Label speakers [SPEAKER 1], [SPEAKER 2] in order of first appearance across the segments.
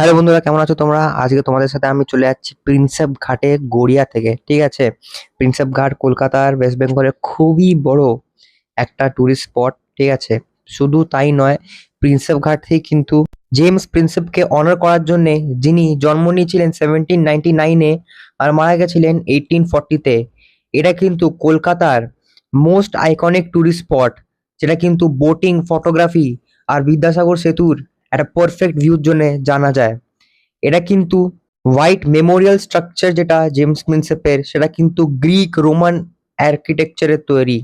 [SPEAKER 1] Hello বন্ধুরা, কেমন আছো তোমরা? আজকে তোমাদের সাথে আমি চলে যাচ্ছি প্রিন্সেপ ঘাটে, গড়িয়া থেকে। ঠিক আছে, প্রিন্সেপ ঘাট কলকাতার ওয়েস্ট বেঙ্গলের খুবই বড় একটা টুরিস্ট স্পট। ঠিক আছে, শুধু তাই নয়, প্রিন্সেপ ঘাট থেকে কিন্তু জেমস প্রিন্সেপকে অনার করার জন্য, যিনি জন্ম নিয়েছিলেন 1799-এ আর মারা গেছিলেন 1840-তে, এটা কিন্তু কলকাতার মোস্ট আইকনিক টুরিস্ট স্পট, যেটা কিন্তু বোটিং, ফটোগ্রাফি আর বিদ্যাসাগর সেতুর একটা পারফেক্ট ভিউর জন্য জানা যায়। এটা কিন্তু হোয়াইট মেমোরিয়াল স্ট্রাকচার, যেটা জেমস প্রিন্সেপের, সেটা কিন্তু গ্রিক রোমান আর্কিটেকচারের তৈরি,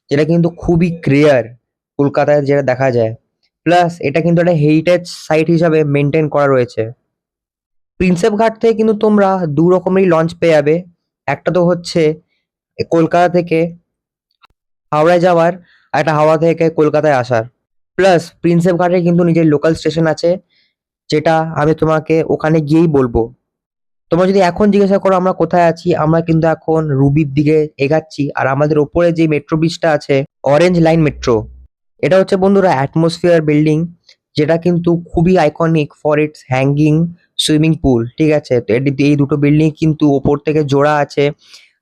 [SPEAKER 1] যেটা কিন্তু খুবই রেয়ার কলকাতায় যেটা দেখা যায়। প্লাস এটা কিন্তু একটা হেরিটেজ সাইট হিসাবে মেনটেন করা রয়েছে। প্রিন্সেপ ঘাট থেকে কিন্তু তোমরা দু রকমেরই লঞ্চ পেয়ে যাবে। একটা তো হচ্ছে কলকাতা থেকে হাওড়ায় যাওয়ার, আর একটা হাওড়া থেকে কলকাতায় আসার। প্লাস প্রিন্সেপ ঘাটে কিন্তু নিজের লোকাল স্টেশন আছে, যেটা আমি তোমাকে ওখানে গিয়েই বলবো। তোমরা যদি এখন জিজ্ঞাসা করো আমরা কোথায় আছি, আমরা কিন্তু এখন রুবির দিকে এগাচ্ছি। আর আমাদের ওপরে যে মেট্রো ব্রিজটা আছে, অরেঞ্জ লাইন মেট্রো, এটা হচ্ছে বন্ধুরা অ্যাটমসফিয়ার বিল্ডিং, যেটা কিন্তু খুবই iconic for its hanging swimming pool. ঠিক আছে, তো এই দুটো বিল্ডিং কিন্তু ওপর থেকে জোড়া আছে,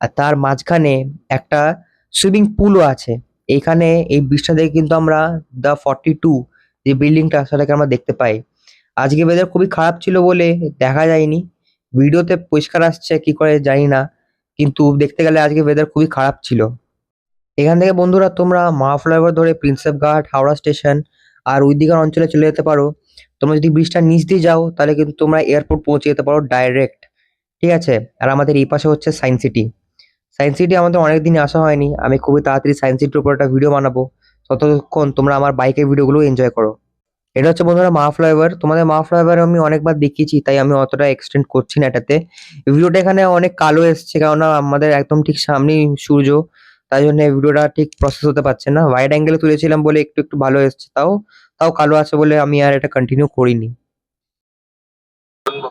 [SPEAKER 1] আর তার মাঝখানে একটা সুইমিং পুলও আছে। এইখানে এই ব্রিজটা থেকে কিন্তু আমরা দ্য 42 যে বিল্ডিংটা, সেটাকে আমরা দেখতে পাই। আজকে ওয়েদার খুবই খারাপ ছিল বলে দেখা যায়নি, ভিডিওতে পরিষ্কার আসছে কি করে জানি না, কিন্তু দেখতে গেলে আজকে ওয়েদার খুবই খারাপ ছিল। এখান থেকে বন্ধুরা তোমরা মহা ফ্লাইওভার ধরে প্রিন্সেপ ঘাট, হাওড়া স্টেশন আর ওই দিকের অঞ্চলে চলে যেতে পারো। তোমরা যদি ব্রিজটার নিচ দিয়ে যাও তাহলে কিন্তু তোমরা এয়ারপোর্ট পৌঁছে যেতে পারো ডাইরেক্ট। ঠিক আছে, আর আমাদের এই পাশে হচ্ছে সায়েন্স সিটি। সায়েন্স সিটি আমাদের অনেকদিনই আসা হয়নি, আমি খুবই তাড়াতাড়ি সায়েন্স সিটির উপর একটা ভিডিও বানাবো। ততক্ষণ তোমরা আমার বাইকের ভিডিওগুলো এনজয় করো। এটা হচ্ছে বন্ধুরা মা ফ্লাইওভার। তোমাদের মা ফ্লাইওভার আমি অনেকবার দেখিয়েছি, তাই আমি অতটা এক্সটেন্ড করছি না এটাতে। ভিডিওটা এখানে অনেক কালো এসছে, কেননা আমাদের একদম ঠিক সামনেই সূর্য, তাই জন্য ভিডিওটা ঠিক প্রসেস হতে পারছে না। ওয়াইড অ্যাঙ্গেলে তুলেছিলাম বলে একটু একটু ভালো এসছে, তাও তাও কালো আছে বলে আমি আর এটা কন্টিনিউ করিনি।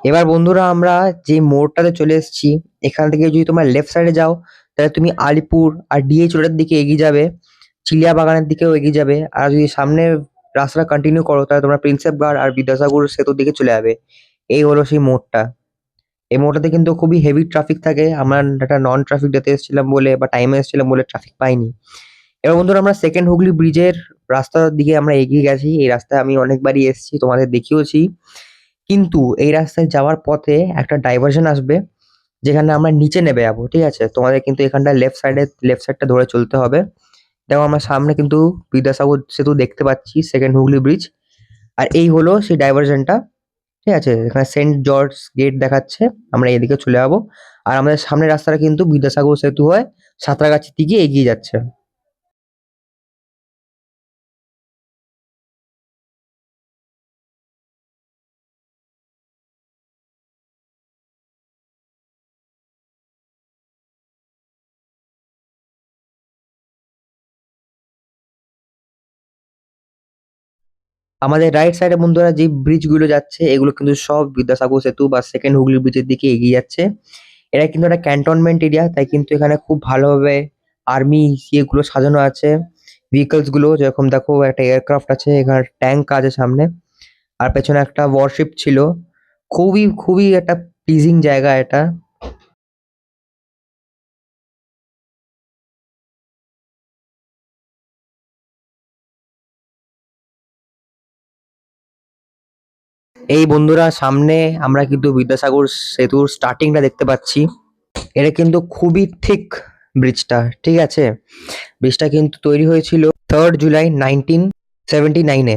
[SPEAKER 1] এবার বন্ধুরা আমরা যে মোড়টাতে চলে এসেছি, এখান থেকে যদি তোমরা লেফট সাইডে যাও তাহলে তুমি আলিপুর আর ডিএইচ রোডের দিকে এগিয়ে যাবে, চিলিয়া বাগানের দিকেও এগিয়ে যাবে। আর যদি সামনে রাস্তাটা কন্টিনিউ করো তাহলে তোমরা প্রিন্সেপ ঘাট আর বিদ্যাসাগর সেতুর দিকে চলে যাবে। এই হলো সেই মোড়টা। এই মোড়টাতে কিন্তু খুবই হেভি ট্রাফিক থাকে। আমরা একটা নন ট্রাফিক ডেতে এসেছিলাম বলে বা টাইমে এসেছিলাম বলে ট্রাফিক পাইনি। এবার বন্ধুরা আমরা সেকেন্ড হুগলি ব্রিজের রাস্তার দিকে আমরা এগিয়ে গেছি। এই রাস্তায় আমি অনেকবারই এসেছি, তোমাদের দেখিয়েছি। কিন্তু এই রাস্তায় যাওয়ার পথে একটা ডাইভারশন আসবে, যেখানে আমরা নিচে নেমে যাবো। ঠিক আছে, তোমাদের কিন্তু এখানটা লেফট সাইডটা ধরে চলতে হবে। দেখো আমরা সামনে কিন্তু বিদ্যাসাগর সেতু দেখতে পাচ্ছি, সেকেন্ড হুগলি ব্রিজ। আর এই হলো সেই ডাইভারশনটা। ঠিক আছে, এখানে সেন্ট জর্জ গেট দেখাচ্ছে, আমরা এদিকে চলে যাবো। আর আমাদের সামনের রাস্তাটা কিন্তু বিদ্যাসাগর সেতু হয়ে সাঁতরাগাছির দিকে এগিয়ে যাচ্ছে। আমাদের রাইট সাইডে বন্ধুরা যে ব্রিজ গুলো যাচ্ছে, এগুলো কিন্তু সব বিদ্যাসাগর সেতু বা সেকেন্ড হুগলি ব্রিজের দিকে এগিয়ে যাচ্ছে। এটা কিন্তু একটা ক্যান্টনমেন্ট এরিয়া, তাই কিন্তু এখানে খুব ভালোভাবে আর্মি ইয়েগুলো সাজানো আছে। ভেহিকলস গুলো যেরকম দেখো, একটা এয়ারক্রাফট আছে, এখানে ট্যাঙ্ক আছে সামনে, আর পেছনে একটা ওয়ারশিপ ছিল। খুবই খুবই একটা প্লিজিং জায়গা এটা। এই বন্ধুরা সামনে আমরা কিন্তু বিদ্যাসাগর সেতুর স্টার্টিংটা দেখতে পাচ্ছি। এটা কিন্তু খুবই থিক ব্রিজটা। ঠিক আছে, ব্রিজটা কিন্তু তৈরি হয়েছিল 3rd জুলাই 1979-এ।